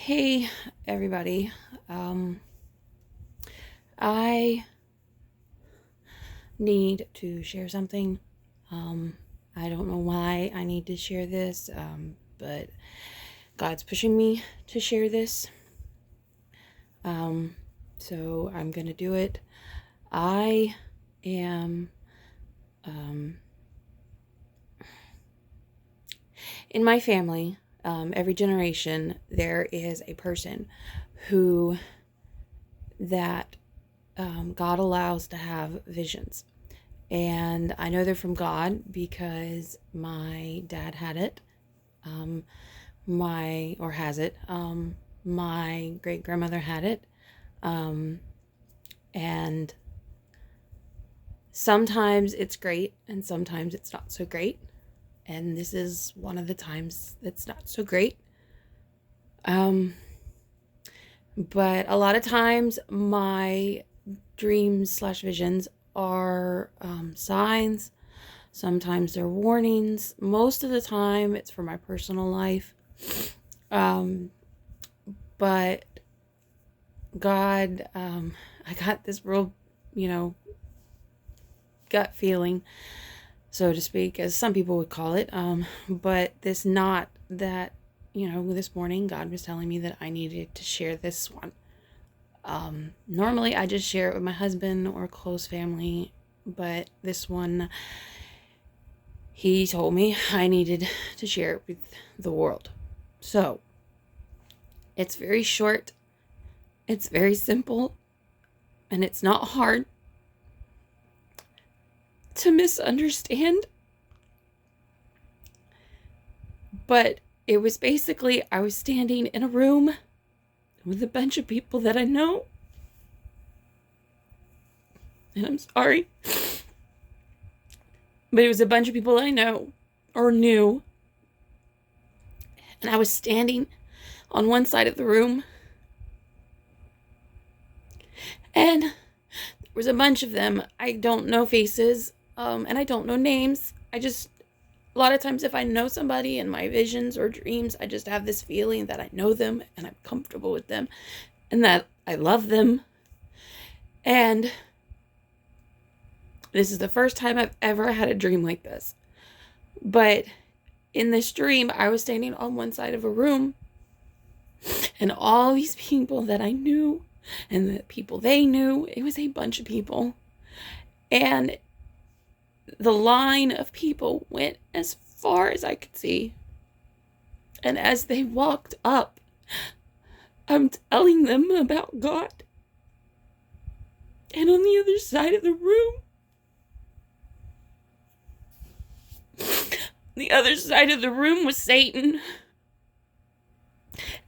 Hey, everybody. I need to share something. Um, I don't know why I need to share this, but God's pushing me to share this. Um, so I'm gonna do it. I am, um, in my family, every generation, there is a person who that God allows to have visions. And I know they're from God because my dad had it, um, has it. My great grandmother had it. Um, and sometimes it's great and sometimes it's not so great. And this is one of the times that's not so great. But a lot of times my dreams/visions are signs. Sometimes they're warnings. Most of the time it's for my personal life. But God, I got this real, gut feeling, so to speak, as some people would call it. But this not that, this morning God was telling me that I needed to share this one. Normally I just share it with my husband or close family, but this one, he told me I needed to share it with the world. So, it's very short, it's very simple, and it's not hard to misunderstand. But it was basically, I was standing in a room with a bunch of people that I know. And I'm sorry, but it was a bunch of people I know or knew. And I was standing on one side of the room. And there was a bunch of them. I don't know faces, and I don't know names. A lot of times if I know somebody in my visions or dreams, I just have this feeling that I know them and I'm comfortable with them and that I love them. And this is the first time I've ever had a dream like this. But in this dream, I was standing on one side of a room and all these people that I knew and the people they knew, it was a bunch of people. And the line of people went as far as I could see. And as they walked up, I'm telling them about God. And on the other side of the room, was Satan.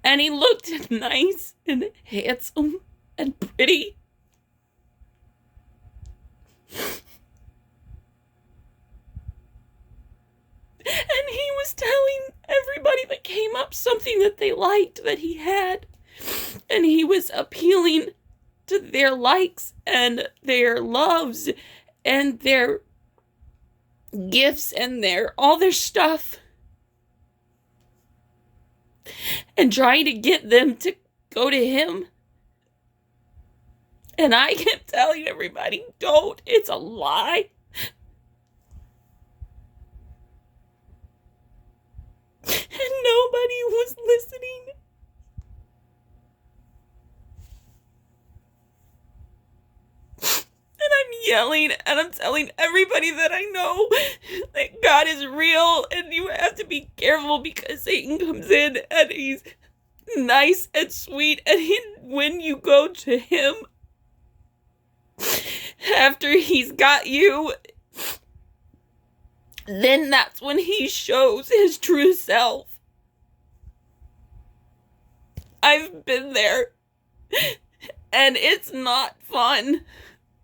And he looked nice and handsome and pretty. And he was telling everybody that came up something that they liked that he had. And he was appealing to their likes and their loves and their gifts and all their stuff. And trying to get them to go to him. And I kept telling everybody, don't, it's a lie. And nobody was listening. And I'm yelling and I'm telling everybody that I know that God is real and you have to be careful because Satan comes in and he's nice and sweet, and when you go to him after he's got you, then that's when he shows his true self. I've been there, and it's not fun,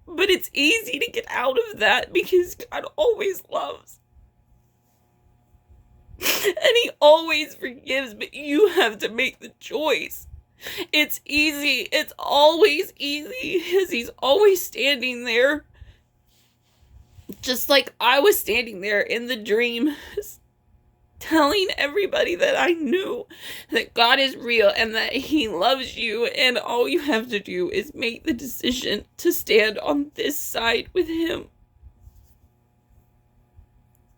but it's easy to get out of that because God always loves. And he always forgives, but you have to make the choice. It's easy. It's always easy because he's always standing there. Just like I was standing there in the dream. telling everybody that I knew that God is real and that he loves you, and all you have to do is make the decision to stand on this side with him.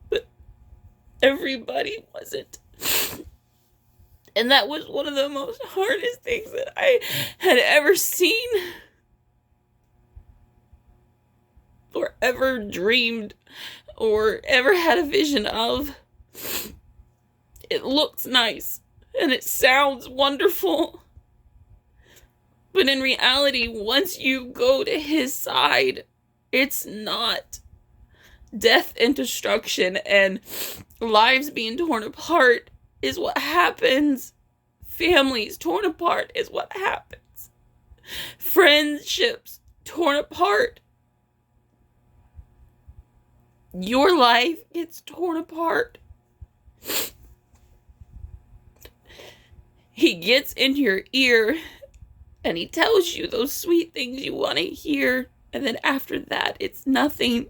But everybody wasn't. And that was one of the most hardest things that I had ever seen or ever dreamed or ever had a vision of. It looks nice and it sounds wonderful. But in reality, once you go to his side, it's not. Death and destruction and lives being torn apart is what happens. Families torn apart is what happens. Friendships torn apart. Your life gets torn apart. He gets in your ear and he tells you those sweet things you want to hear, and then after that, it's nothing.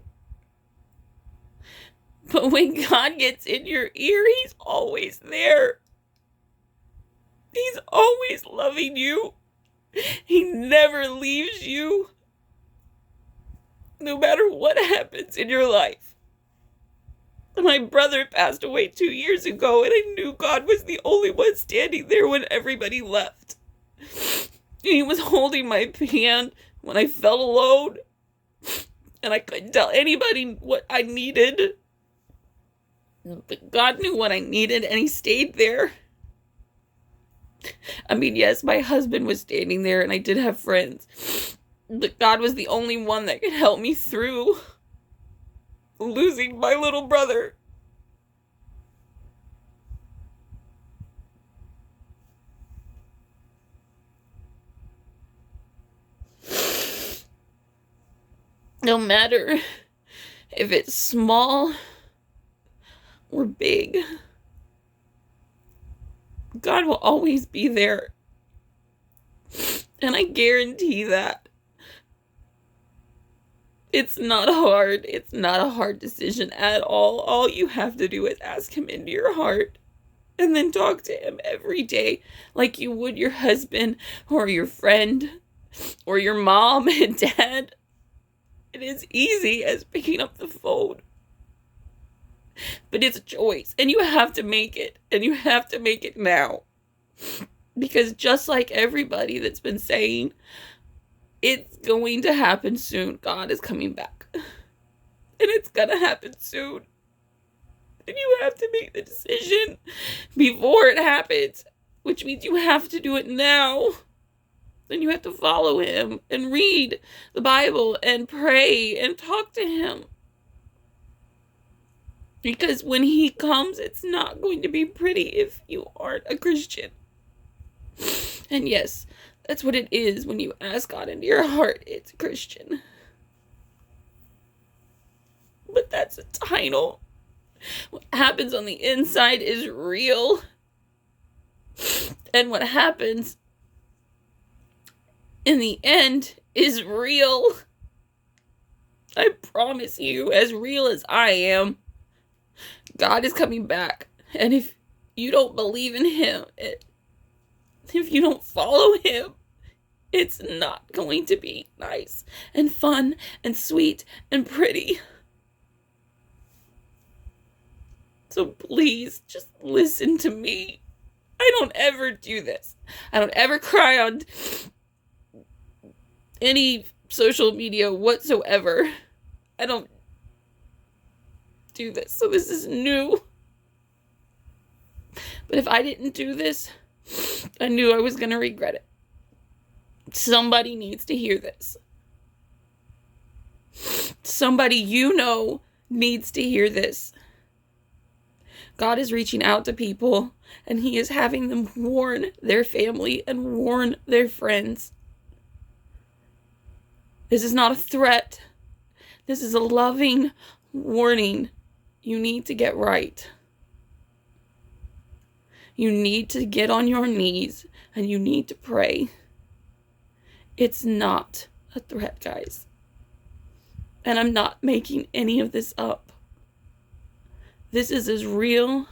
But when God gets in your ear, he's always there. He's always loving you. He never leaves you, no matter what happens in your life. My brother passed away 2 years ago, and I knew God was the only one standing there when everybody left. He was holding my hand when I felt alone, and I couldn't tell anybody what I needed. But God knew what I needed, and he stayed there. I mean, yes, my husband was standing there, and I did have friends. But God was the only one that could help me through losing my little brother. No matter if it's small or big, God will always be there. And I guarantee that. It's not hard. It's not a hard decision at all. All you have to do is ask him into your heart and then talk to him every day like you would your husband or your friend or your mom and dad. It is easy as picking up the phone. But it's a choice, and you have to make it, and you have to make it now. Because just like everybody that's been saying, it's going to happen soon. God is coming back. And it's gonna happen soon. And you have to make the decision before it happens, which means you have to do it now. Then you have to follow him and read the Bible and pray and talk to him. Because when he comes, it's not going to be pretty if you aren't a Christian. And yes, that's what it is when you ask God into your heart. It's a Christian. But that's a title. What happens on the inside is real. And what happens in the end is real. I promise you, as real as I am, God is coming back. And if you don't believe in him, if you don't follow him, it's not going to be nice and fun and sweet and pretty. So please just listen to me. I don't ever do this. I don't ever cry on any social media whatsoever. I don't do this. So this is new. But if I didn't do this, I knew I was going to regret it. Somebody needs to hear this. Somebody you know needs to hear this. God is reaching out to people, and he is having them warn their family and warn their friends. This is not a threat. This is a loving warning. You need to get right. You need to get on your knees and you need to pray. It's not a threat, guys. And I'm not making any of this up. This is as real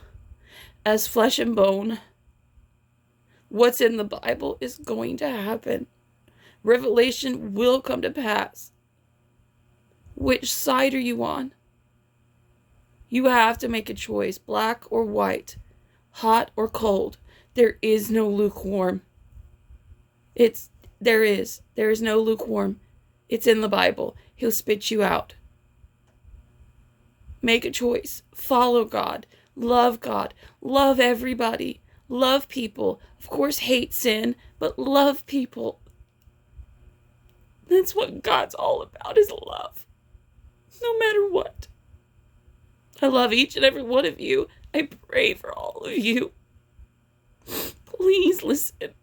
as flesh and bone. What's in the Bible is going to happen. Revelation will come to pass. Which side are you on? You have to make a choice, black or white, hot or cold. There is no lukewarm. There is no lukewarm. It's in the Bible. He'll spit you out. Make a choice. Follow God. Love everybody. Love people. Of course, hate sin, but love people. That's what God's all about, is love. No matter what. I love each and every one of you. I pray for all of you. Please listen.